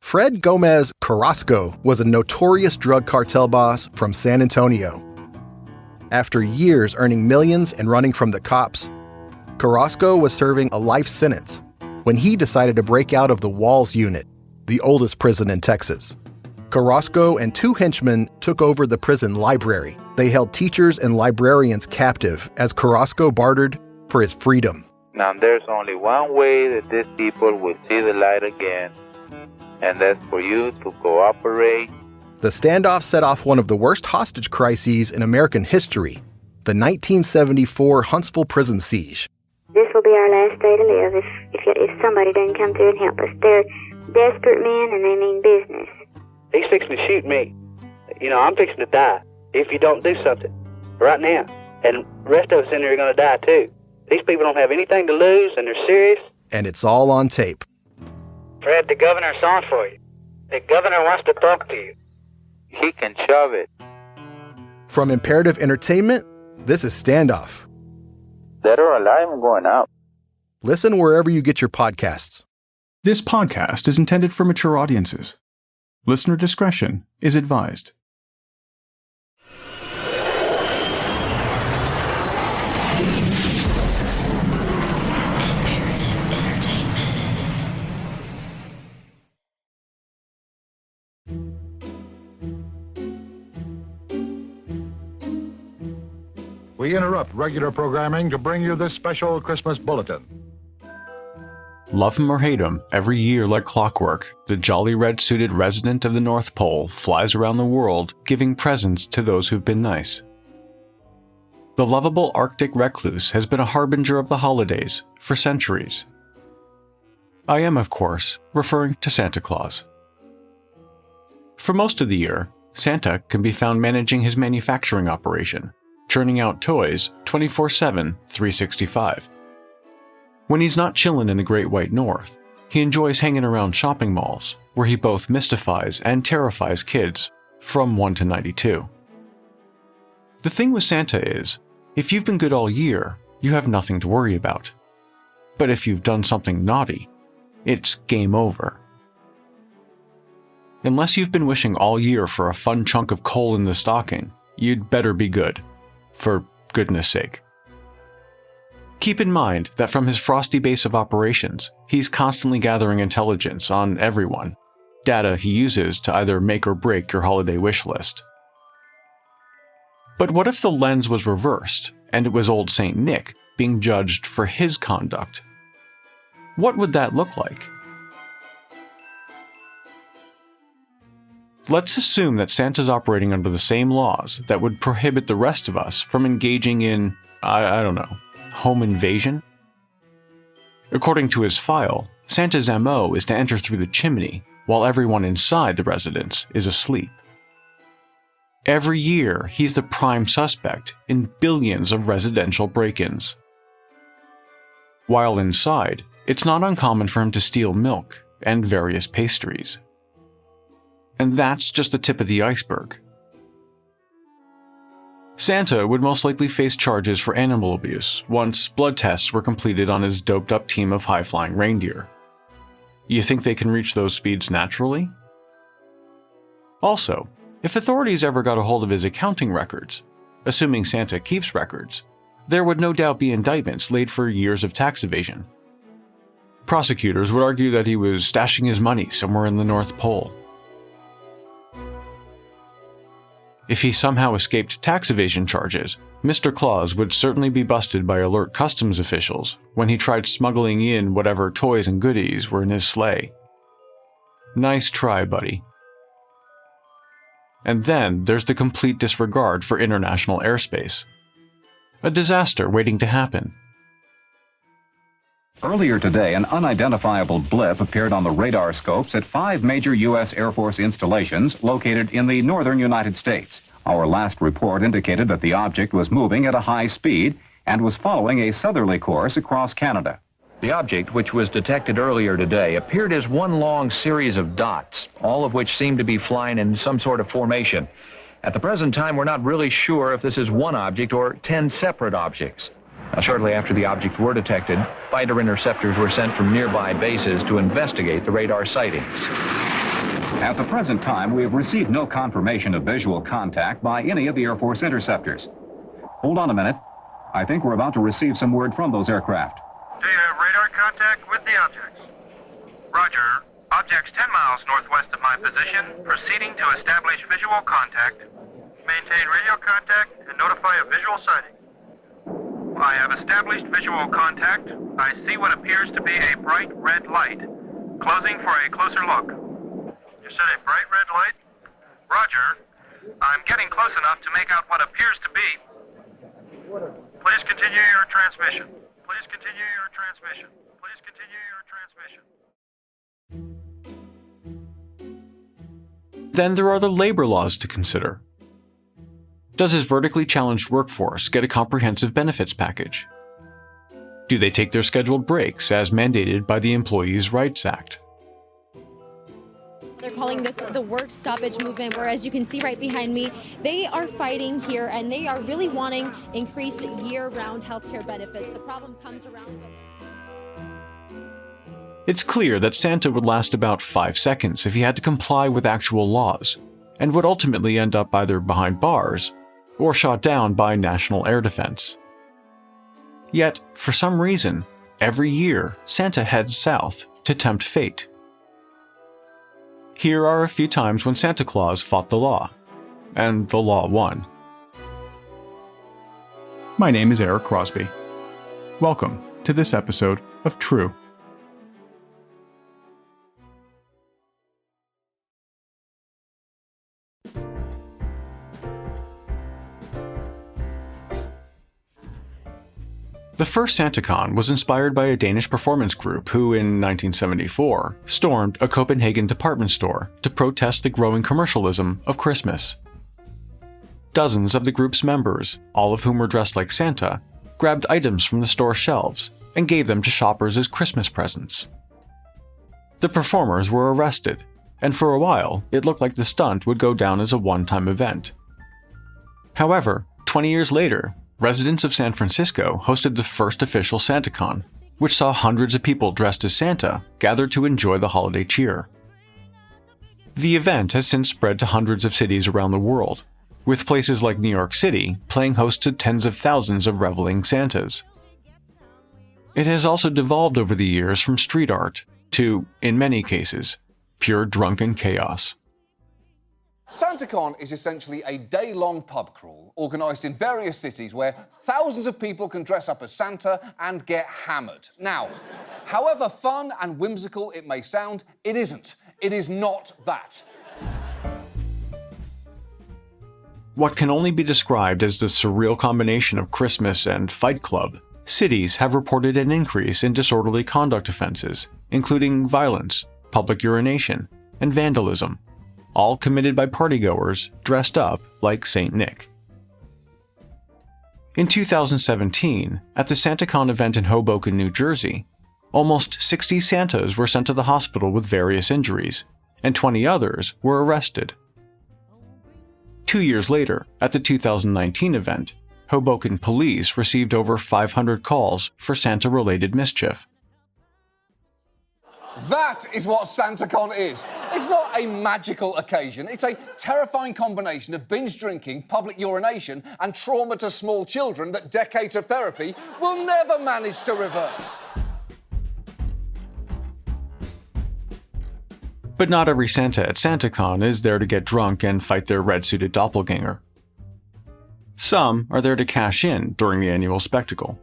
Fred Gomez Carrasco was a notorious drug cartel boss from San Antonio. After years earning millions and running from the cops, Carrasco was serving a life sentence when he decided to break out of the Walls Unit, the oldest prison in Texas. Carrasco and two henchmen took over the prison library. They held teachers and librarians captive as Carrasco bartered for his freedom. Now there's only one way that these people will see the light again, and that's for you to cooperate. The standoff set off one of the worst hostage crises in American history, the 1974 Huntsville prison siege. This will be our last day to live if somebody doesn't come through and help us. They're desperate men and they mean business. He's fixing to shoot me. I'm fixing to die if you don't do something right now. And the rest of us in there are going to die too. These people don't have anything to lose and they're serious. And it's all on tape. Fred, the governor's on for you. The governor wants to talk to you. He can shove it. From Imperative Entertainment, this is Standoff. Dead or alive, I'm going out. Listen wherever you get your podcasts. This podcast is intended for mature audiences. Listener discretion is advised. We interrupt regular programming to bring you this special Christmas bulletin. Love him or hate him, every year like clockwork, the jolly red-suited resident of the North Pole flies around the world giving presents to those who've been nice. The lovable Arctic recluse has been a harbinger of the holidays for centuries. I am, of course, referring to Santa Claus. For most of the year, Santa can be found managing his manufacturing operation, churning out toys 24/7, 365. When he's not chillin' in the Great White North, he enjoys hanging around shopping malls, where he both mystifies and terrifies kids from 1 to 92. The thing with Santa is, if you've been good all year, you have nothing to worry about. But if you've done something naughty, it's game over. Unless you've been wishing all year for a fun chunk of coal in the stocking, you'd better be good. For goodness sake. Keep in mind that from his frosty base of operations, he's constantly gathering intelligence on everyone, data he uses to either make or break your holiday wish list. But what if the lens was reversed, and it was old Saint Nick being judged for his conduct? What would that look like? Let's assume that Santa's operating under the same laws that would prohibit the rest of us from engaging in, home invasion? According to his file, Santa's MO is to enter through the chimney while everyone inside the residence is asleep. Every year, he's the prime suspect in billions of residential break-ins. While inside, it's not uncommon for him to steal milk and various pastries. And that's just the tip of the iceberg. Santa would most likely face charges for animal abuse once blood tests were completed on his doped-up team of high-flying reindeer. You think they can reach those speeds naturally? Also, if authorities ever got a hold of his accounting records, assuming Santa keeps records, there would no doubt be indictments laid for years of tax evasion. Prosecutors would argue that he was stashing his money somewhere in the North Pole. If he somehow escaped tax evasion charges, Mr. Claus would certainly be busted by alert customs officials when he tried smuggling in whatever toys and goodies were in his sleigh. Nice try, buddy. And then there's the complete disregard for international airspace. A disaster waiting to happen. Earlier today, an unidentifiable blip appeared on the radar scopes at 5 major U.S. Air Force installations located in the northern United States. Our last report indicated that the object was moving at a high speed and was following a southerly course across Canada. The object, which was detected earlier today, appeared as one long series of dots, all of which seem to be flying in some sort of formation. At the present time, we're not really sure if this is one object or 10 separate objects. Now, shortly after the objects were detected, fighter interceptors were sent from nearby bases to investigate the radar sightings. At the present time, we have received no confirmation of visual contact by any of the Air Force interceptors. Hold on a minute. I think we're about to receive some word from those aircraft. Do you have radar contact with the objects? Roger. Objects 10 miles northwest of my position, proceeding to establish visual contact. Maintain radio contact and notify of visual sighting. I have established visual contact. I see what appears to be a bright red light. Closing for a closer look. You said a bright red light? Roger. I'm getting close enough to make out what appears to be. Please continue your transmission. Please continue your transmission. Please continue your transmission. Then there are the labor laws to consider. Does his vertically challenged workforce get a comprehensive benefits package? Do they take their scheduled breaks as mandated by the Employees' Rights Act? They're calling this the work stoppage movement, where, as you can see right behind me, they are fighting here and they are really wanting increased year-round healthcare benefits. The problem comes around. It's clear that Santa would last about 5 seconds if he had to comply with actual laws, and would ultimately end up either behind bars or shot down by National Air Defense. Yet, for some reason, every year Santa heads south to tempt fate. Here are a few times when Santa Claus fought the law, and the law won. My name is Eric Crosby. Welcome to this episode of True. The first SantaCon was inspired by a Danish performance group who, in 1974, stormed a Copenhagen department store to protest the growing commercialism of Christmas. Dozens of the group's members, all of whom were dressed like Santa, grabbed items from the store shelves and gave them to shoppers as Christmas presents. The performers were arrested, and for a while it looked like the stunt would go down as a one-time event. However, 20 years later, residents of San Francisco hosted the first official SantaCon, which saw hundreds of people dressed as Santa gathered to enjoy the holiday cheer. The event has since spread to hundreds of cities around the world, with places like New York City playing host to tens of thousands of reveling Santas. It has also devolved over the years from street art to, in many cases, pure drunken chaos. SantaCon is essentially a day-long pub crawl organised in various cities where thousands of people can dress up as Santa and get hammered. Now, however fun and whimsical it may sound, it isn't. It is not that. What can only be described as the surreal combination of Christmas and Fight Club, cities have reported an increase in disorderly conduct offenses, including violence, public urination, and vandalism, all committed by partygoers dressed up like Saint Nick. In 2017, at the SantaCon event in Hoboken, New Jersey, almost 60 Santas were sent to the hospital with various injuries, and 20 others were arrested. 2 years later, at the 2019 event, Hoboken police received over 500 calls for Santa-related mischief. That is what SantaCon is. It's not a magical occasion. It's a terrifying combination of binge drinking, public urination, and trauma to small children that decades of therapy will never manage to reverse. But not every Santa at SantaCon is there to get drunk and fight their red-suited doppelganger. Some are there to cash in during the annual spectacle.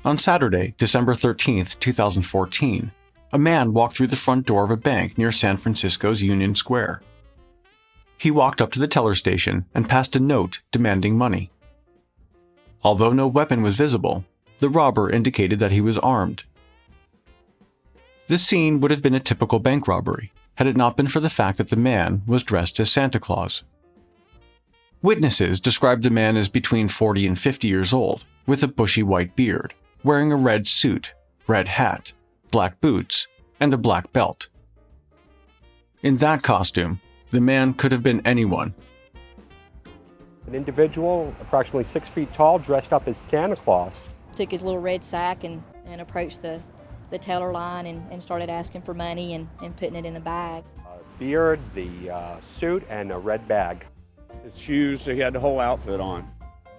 On Saturday, December 13, 2014, a man walked through the front door of a bank near San Francisco's Union Square. He walked up to the teller station and passed a note demanding money. Although no weapon was visible, the robber indicated that he was armed. This scene would have been a typical bank robbery, had it not been for the fact that the man was dressed as Santa Claus. Witnesses described the man as between 40 and 50 years old, with a bushy white beard, wearing a red suit, red hat, black boots, and a black belt. In that costume, the man could have been anyone. An individual, approximately 6 feet tall, dressed up as Santa Claus. Took his little red sack and approached the the teller line and started asking for money and putting it in the bag. Beard, the suit, and a red bag. His shoes, he had the whole outfit on.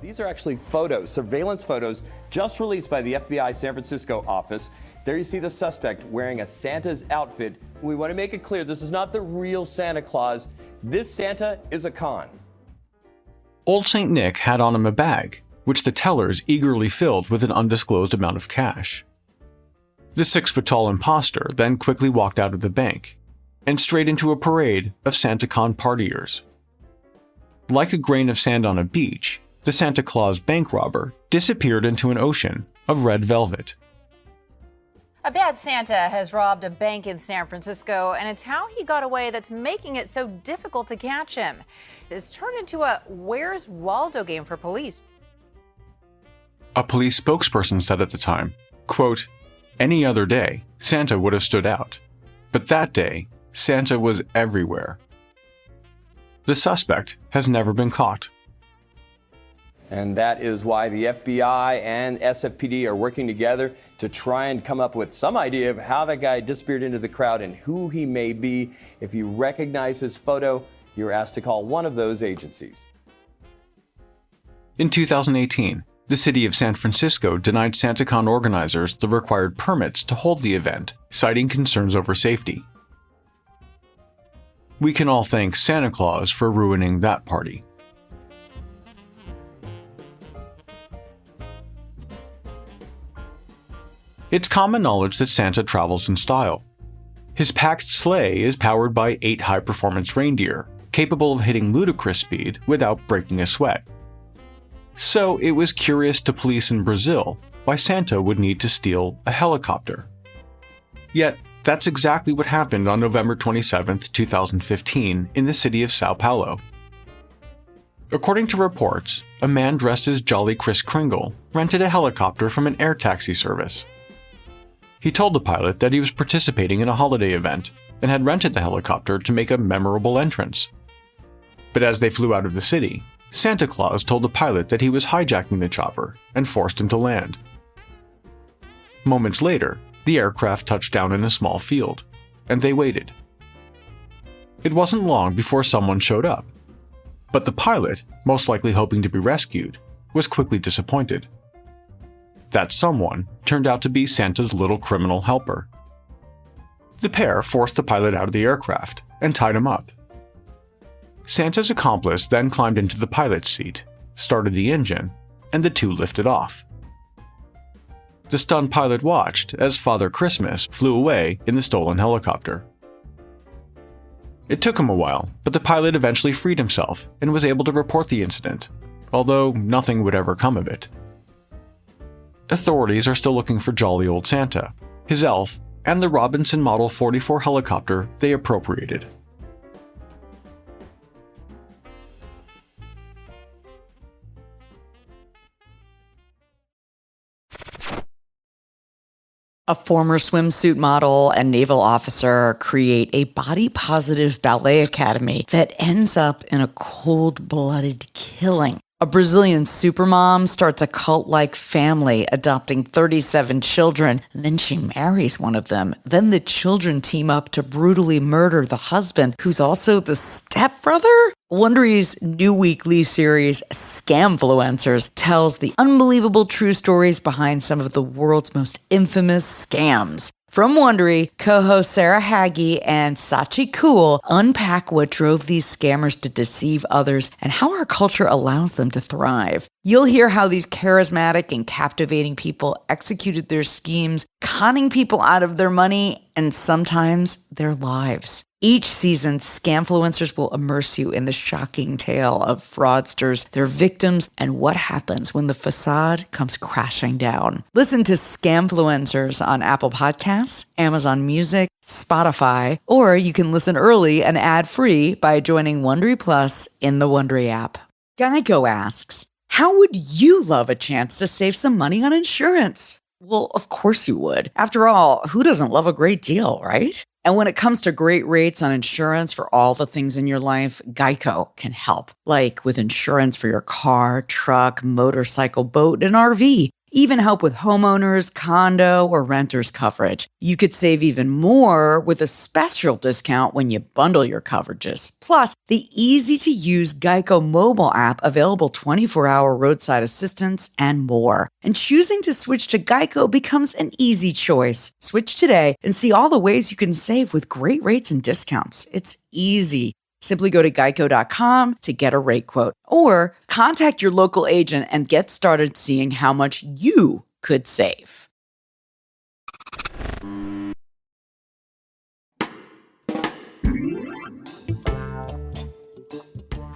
These are actually photos, surveillance photos, just released by the FBI San Francisco office. There you see the suspect wearing a Santa's outfit. We want to make it clear, this is not the real Santa Claus. This Santa is a con. Old St. Nick had on him a bag, which the tellers eagerly filled with an undisclosed amount of cash. The 6-foot-tall imposter then quickly walked out of the bank and straight into a parade of SantaCon partiers. Like a grain of sand on a beach, the Santa Claus bank robber disappeared into an ocean of red velvet. A bad Santa has robbed a bank in San Francisco, and it's how he got away that's making it so difficult to catch him. It's turned into a Where's Waldo game for police. A police spokesperson said at the time, quote, "Any other day, Santa would have stood out. But that day, Santa was everywhere." The suspect has never been caught. And that is why the FBI and SFPD are working together to try and come up with some idea of how that guy disappeared into the crowd and who he may be. If you recognize his photo, you're asked to call one of those agencies. In 2018, the city of San Francisco denied SantaCon organizers the required permits to hold the event, citing concerns over safety. We can all thank Santa Claus for ruining that party. It's common knowledge that Santa travels in style. His packed sleigh is powered by 8 high-performance reindeer, capable of hitting ludicrous speed without breaking a sweat. So it was curious to police in Brazil why Santa would need to steal a helicopter. Yet, that's exactly what happened on November 27, 2015, in the city of Sao Paulo. According to reports, a man dressed as Jolly Kris Kringle rented a helicopter from an air taxi service. He told the pilot that he was participating in a holiday event and had rented the helicopter to make a memorable entrance. But as they flew out of the city, Santa Claus told the pilot that he was hijacking the chopper and forced him to land. Moments later, the aircraft touched down in a small field, and they waited. It wasn't long before someone showed up, but the pilot, most likely hoping to be rescued, was quickly disappointed. That someone turned out to be Santa's little criminal helper. The pair forced the pilot out of the aircraft and tied him up. Santa's accomplice then climbed into the pilot's seat, started the engine, and the two lifted off. The stunned pilot watched as Father Christmas flew away in the stolen helicopter. It took him a while, but the pilot eventually freed himself and was able to report the incident, although nothing would ever come of it. Authorities are still looking for jolly old Santa, his elf, and the Robinson Model 44 helicopter they appropriated. A former swimsuit model and naval officer create a body-positive ballet academy that ends up in a cold-blooded killing. A Brazilian supermom starts a cult-like family, adopting 37 children, and then she marries one of them. Then the children team up to brutally murder the husband, who's also the stepbrother? Wondery's new weekly series, Scamfluencers, tells the unbelievable true stories behind some of the world's most infamous scams. From Wondery, co-hosts Sarah Hagee and Sachi Cool unpack what drove these scammers to deceive others and how our culture allows them to thrive. You'll hear how these charismatic and captivating people executed their schemes, conning people out of their money and sometimes their lives. Each season, Scamfluencers will immerse you in the shocking tale of fraudsters, their victims, and what happens when the facade comes crashing down. Listen to Scamfluencers on Apple Podcasts, Amazon Music, Spotify, or you can listen early and ad-free by joining Wondery Plus in the Wondery app. Geico asks, how would you love a chance to save some money on insurance? Well, of course you would. After all, who doesn't love a great deal, right? And when it comes to great rates on insurance for all the things in your life, Geico can help. Like with insurance for your car, truck, motorcycle, boat, and RV. even help with homeowners, condo, or renters coverage. You could save even more with a special discount when you bundle your coverages. Plus, the easy-to-use Geico mobile app available 24-hour roadside assistance and more. And choosing to switch to Geico becomes an easy choice. Switch today and see all the ways you can save with great rates and discounts. It's easy. Simply go to geico.com to get a rate quote or contact your local agent and get started seeing how much you could save.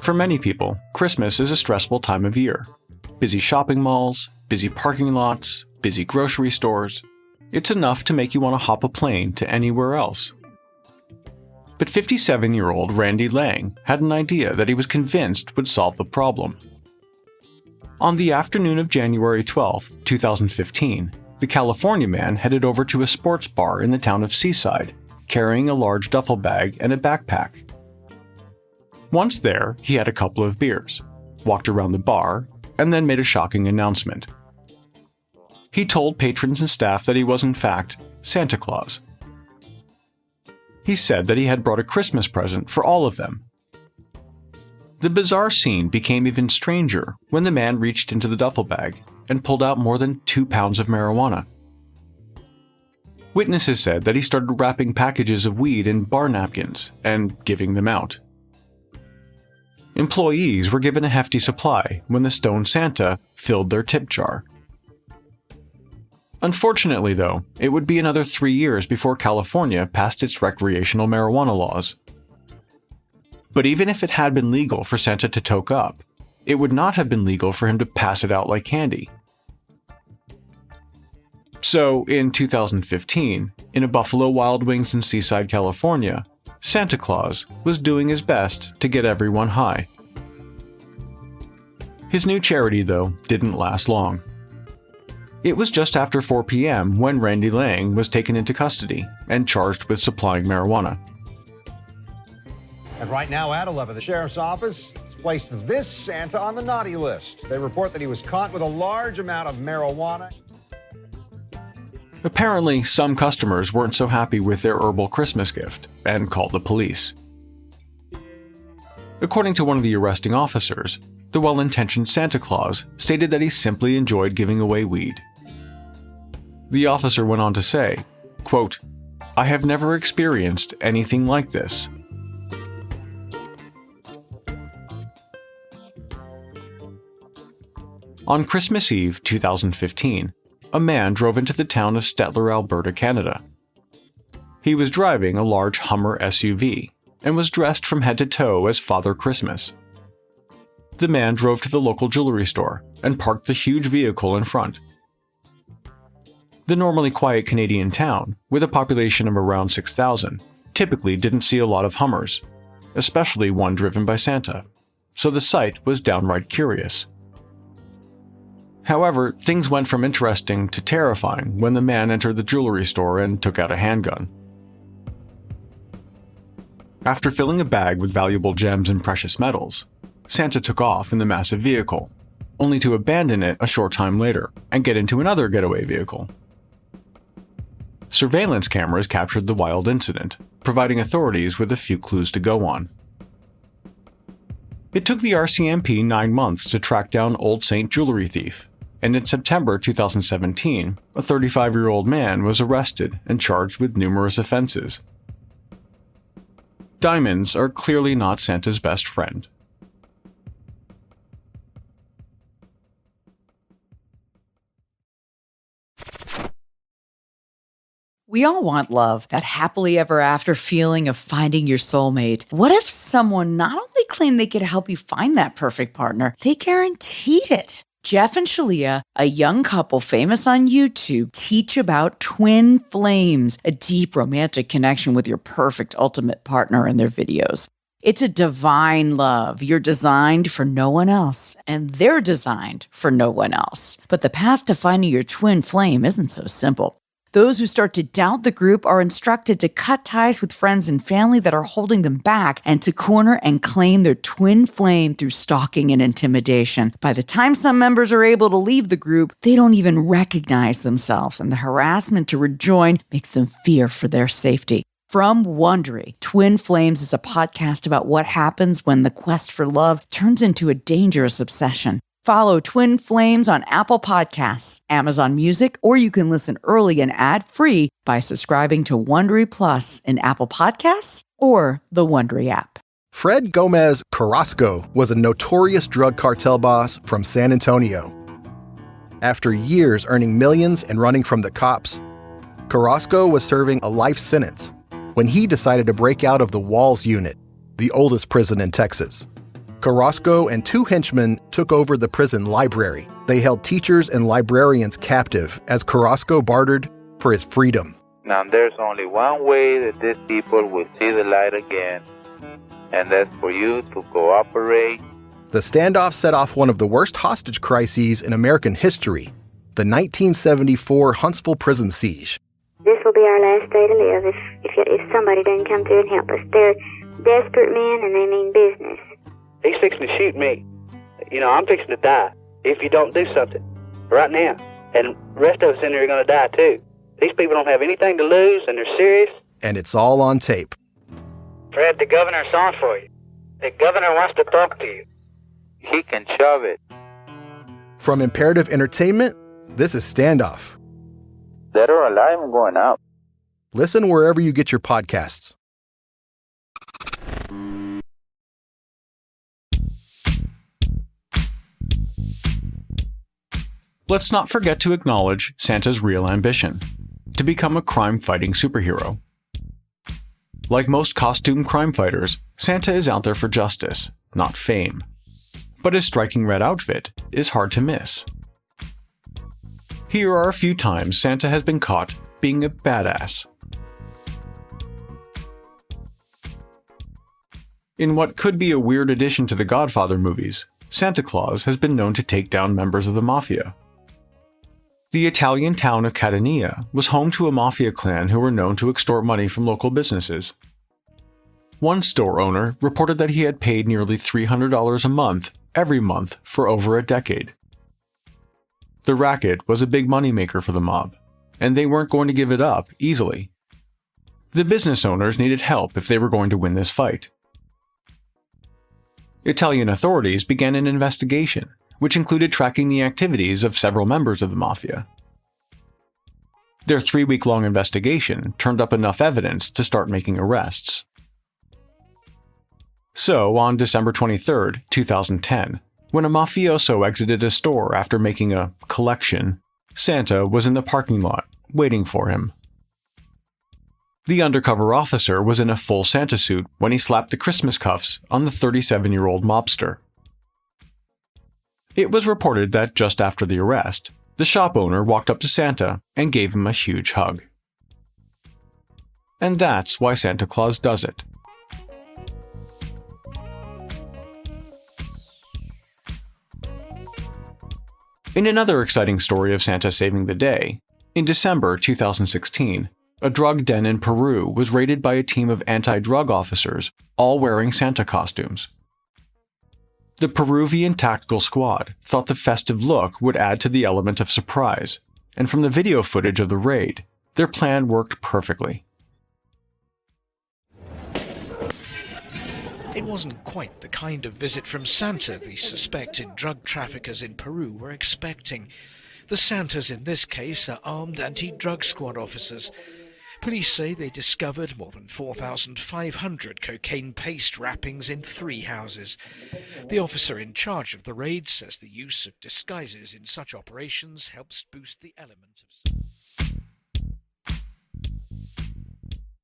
For many people, Christmas is a stressful time of year. Busy shopping malls, busy parking lots, busy grocery stores. It's enough to make you want to hop a plane to anywhere else. But 57-year-old Randy Lang had an idea that he was convinced would solve the problem. On the afternoon of January 12, 2015, the California man headed over to a sports bar in the town of Seaside, carrying a large duffel bag and a backpack. Once there, he had a couple of beers, walked around the bar, and then made a shocking announcement. He told patrons and staff that he was in fact Santa Claus. He said that he had brought a Christmas present for all of them. The bizarre scene became even stranger when the man reached into the duffel bag and pulled out more than 2 pounds of marijuana. Witnesses said that he started wrapping packages of weed in bar napkins and giving them out. Employees were given a hefty supply when the Stone Santa filled their tip jar. Unfortunately, though, it would be another 3 years before California passed its recreational marijuana laws. But even if it had been legal for Santa to toke up, it would not have been legal for him to pass it out like candy. So, in 2015, in a Buffalo Wild Wings in Seaside, California, Santa Claus was doing his best to get everyone high. His new charity, though, didn't last long. It was just after 4 p.m. when Randy Lang was taken into custody and charged with supplying marijuana. And right now at 11, the sheriff's office has placed this Santa on the naughty list. They report that he was caught with a large amount of marijuana. Apparently, some customers weren't so happy with their herbal Christmas gift and called the police. According to one of the arresting officers, the well-intentioned Santa Claus stated that he simply enjoyed giving away weed. The officer went on to say, quote, "I have never experienced anything like this." On Christmas Eve 2015, a man drove into the town of Stettler, Alberta, Canada. He was driving a large Hummer SUV and was dressed from head to toe as Father Christmas. The man drove to the local jewelry store and parked the huge vehicle in front. The normally quiet Canadian town, with a population of around 6,000, typically didn't see a lot of Hummers, especially one driven by Santa, so the sight was downright curious. However, things went from interesting to terrifying when the man entered the jewelry store and took out a handgun. After filling a bag with valuable gems and precious metals, Santa took off in the massive vehicle, only to abandon it a short time later and get into another getaway vehicle. Surveillance cameras captured the wild incident, providing authorities with a few clues to go on. It took the RCMP 9 months to track down Old Saint jewelry thief, and in September 2017, a 35-year-old man was arrested and charged with numerous offenses. Diamonds are clearly not Santa's best friend. We all want love, that happily ever after feeling of finding your soulmate. What if someone not only claimed they could help you find that perfect partner, they guaranteed it? Jeff and Shalia, a young couple famous on YouTube, teach about twin flames, a deep romantic connection with your perfect ultimate partner in their videos. It's a divine love. You're designed for no one else, and they're designed for no one else. But the path to finding your twin flame isn't so simple. Those who start to doubt the group are instructed to cut ties with friends and family that are holding them back and to corner and claim their twin flame through stalking and intimidation. By the time some members are able to leave the group, they don't even recognize themselves, and the harassment to rejoin makes them fear for their safety. From Wondery, Twin Flames is a podcast about what happens when the quest for love turns into a dangerous obsession. Follow Twin Flames on Apple Podcasts, Amazon Music, or you can listen early and ad-free by subscribing to Wondery Plus in Apple Podcasts or the Wondery app. Fred Gomez Carrasco was a notorious drug cartel boss from San Antonio. After years earning millions and running from the cops, Carrasco was serving a life sentence when he decided to break out of the Walls Unit, the oldest prison in Texas. Carrasco and two henchmen took over the prison library. They held teachers and librarians captive as Carrasco bartered for his freedom. Now there's only one way that these people will see the light again, and that's for you to cooperate. The standoff set off one of the worst hostage crises in American history, the 1974 Huntsville prison siege. This will be our last day to live if somebody doesn't come through and help us. They're desperate men and they mean business. He's fixing to shoot me. You know, I'm fixing to die if you don't do something right now. And the rest of us in here are going to die too. These people don't have anything to lose and they're serious. And it's all on tape. Fred, the governor's on for you. The governor wants to talk to you. He can shove it. From Imperative Entertainment, this is Standoff. Dead or alive, I'm going out. Listen wherever you get your podcasts. Let's not forget to acknowledge Santa's real ambition: to become a crime-fighting superhero. Like most costume crime fighters, Santa is out there for justice, not fame. But his striking red outfit is hard to miss. Here are a few times Santa has been caught being a badass. In what could be a weird addition to the Godfather movies, Santa Claus has been known to take down members of the mafia. The Italian town of Catania was home to a mafia clan who were known to extort money from local businesses. One store owner reported that he had paid nearly $300 a month every month for over a decade. The racket was a big moneymaker for the mob, and they weren't going to give it up easily. The business owners needed help if they were going to win this fight. Italian authorities began an investigation, which included tracking the activities of several members of the mafia. Their 3-week-long investigation turned up enough evidence to start making arrests. So, on December 23, 2010, when a mafioso exited a store after making a collection, Santa was in the parking lot, waiting for him. The undercover officer was in a full Santa suit when he slapped the Christmas cuffs on the 37-year-old mobster. It was reported that just after the arrest, the shop owner walked up to Santa and gave him a huge hug. And that's why Santa Claus does it. In another exciting story of Santa saving the day, in December 2016, a drug den in Peru was raided by a team of anti-drug officers, all wearing Santa costumes. The Peruvian tactical squad thought the festive look would add to the element of surprise, and from the video footage of the raid, their plan worked perfectly. It wasn't quite the kind of visit from Santa the suspected drug traffickers in Peru were expecting. The Santas in this case are armed anti-drug squad officers. Police say they discovered more than 4,500 cocaine paste wrappings in 3 houses. The officer in charge of the raid says the use of disguises in such operations helps boost the element of...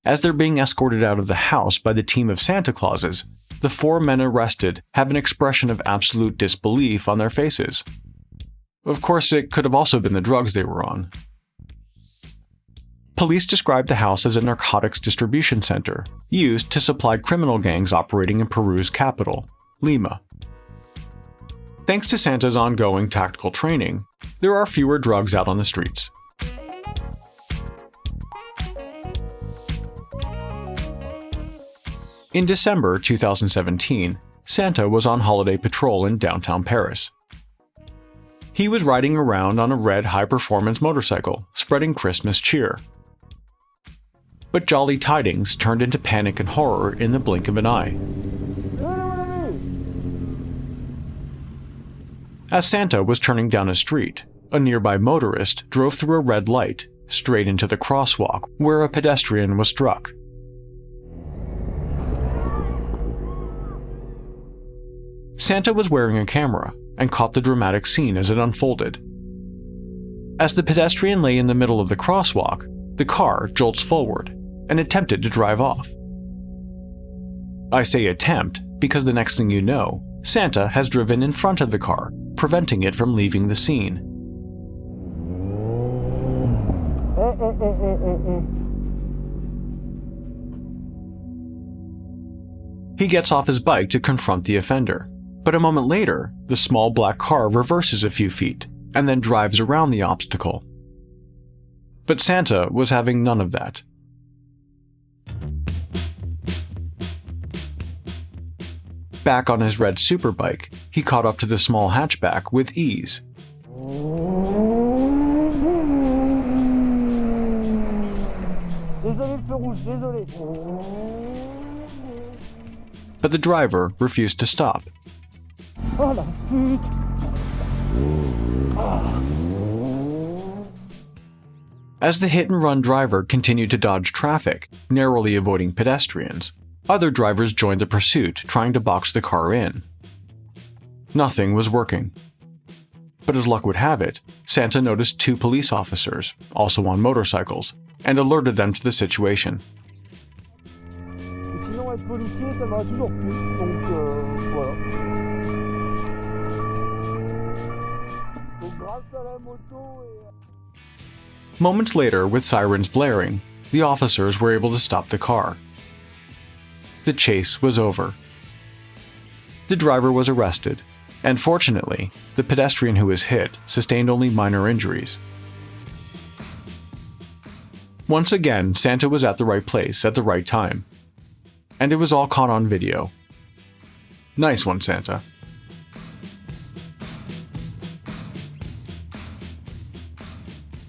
As they're being escorted out of the house by the team of Santa Clauses, the 4 men arrested have an expression of absolute disbelief on their faces. Of course, it could have also been the drugs they were on. Police described the house as a narcotics distribution center, used to supply criminal gangs operating in Peru's capital, Lima. Thanks to Santa's ongoing tactical training, there are fewer drugs out on the streets. In December 2017, Santa was on holiday patrol in downtown Paris. He was riding around on a red high-performance motorcycle, spreading Christmas cheer. But jolly tidings turned into panic and horror in the blink of an eye. As Santa was turning down a street, a nearby motorist drove through a red light, straight into the crosswalk where a pedestrian was struck. Santa was wearing a camera and caught the dramatic scene as it unfolded. As the pedestrian lay in the middle of the crosswalk, the car jolts forward and attempted to drive off. I say attempt because the next thing you know, Santa has driven in front of the car, preventing it from leaving the scene. He gets off his bike to confront the offender. But a moment later, the small black car reverses a few feet and then drives around the obstacle. But Santa was having none of that. Back on his red superbike, he caught up to the small hatchback with ease. But the driver refused to stop. As the hit-and-run driver continued to dodge traffic, narrowly avoiding pedestrians, other drivers joined the pursuit, trying to box the car in. Nothing was working. But as luck would have it, Santa noticed two police officers, also on motorcycles, and alerted them to the situation. Moments later, with sirens blaring, the officers were able to stop the car. The chase was over. The driver was arrested, and fortunately, the pedestrian who was hit sustained only minor injuries. Once again, Santa was at the right place at the right time. And it was all caught on video. Nice one, Santa.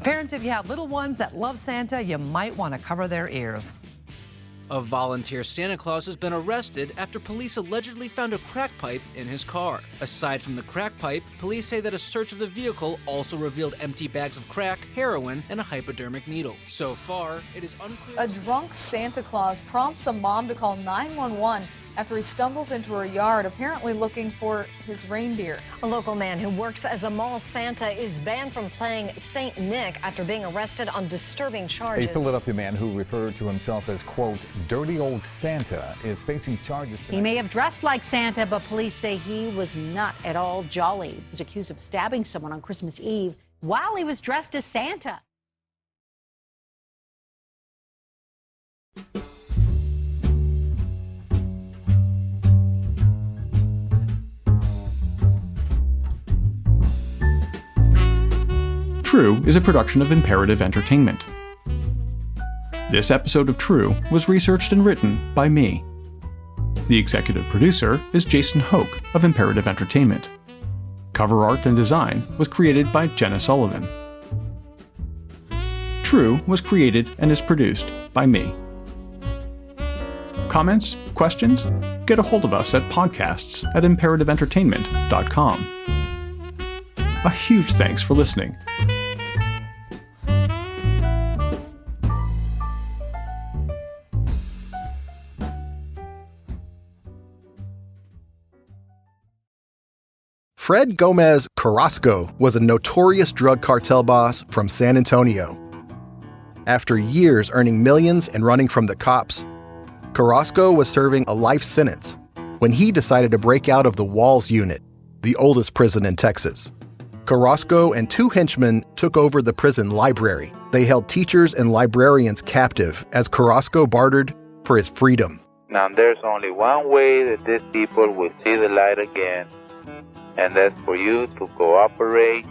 Parents, if you have little ones that love Santa, you might want to cover their ears. A volunteer Santa Claus has been arrested after police allegedly found a crack pipe in his car. Aside from the crack pipe, police say that a search of the vehicle also revealed empty bags of crack, heroin, and a hypodermic needle. So far, it is unclear. A drunk Santa Claus prompts a mom to call 911 after he stumbles into her yard, apparently looking for his reindeer. A local man who works as a mall Santa is banned from playing St. Nick after being arrested on disturbing charges. A Philadelphia man who referred to himself as, quote, dirty old Santa is facing charges tonight. He may have dressed like Santa, but police say he was not at all jolly. He was accused of stabbing someone on Christmas Eve while he was dressed as Santa. True is a production of Imperative Entertainment. This episode of True was researched and written by me. The executive producer is Jason Hoke of Imperative Entertainment. Cover art and design was created by Jenna Sullivan. True was created and is produced by me. Comments? Questions? Get a hold of us at podcasts@imperativeentertainment.com. A huge thanks for listening. Fred Gomez Carrasco was a notorious drug cartel boss from San Antonio. After years earning millions and running from the cops, Carrasco was serving a life sentence when he decided to break out of the Walls Unit, the oldest prison in Texas. Carrasco and two henchmen took over the prison library. They held teachers and librarians captive as Carrasco bartered for his freedom. Now there's only one way that these people will see the light again, and that's for you to cooperate.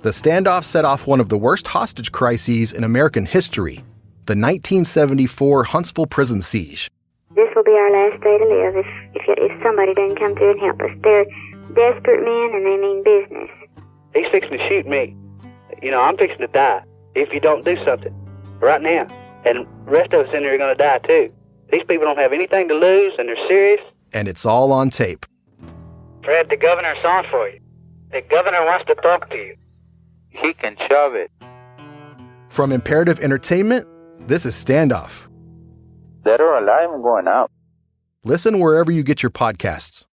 The standoff set off one of the worst hostage crises in American history, the 1974 Huntsville prison siege. This will be our last day to live if somebody doesn't come through and help us. They're desperate men and they mean business. He's fixing to shoot me. You know, I'm fixing to die if you don't do something right now. And the rest of us in here are going to die too. These people don't have anything to lose and they're serious. And it's all on tape. Fred, the governor's on for you. The governor wants to talk to you. He can shove it. From Imperative Entertainment, this is Standoff. Dead or alive, I'm going out. Listen wherever you get your podcasts.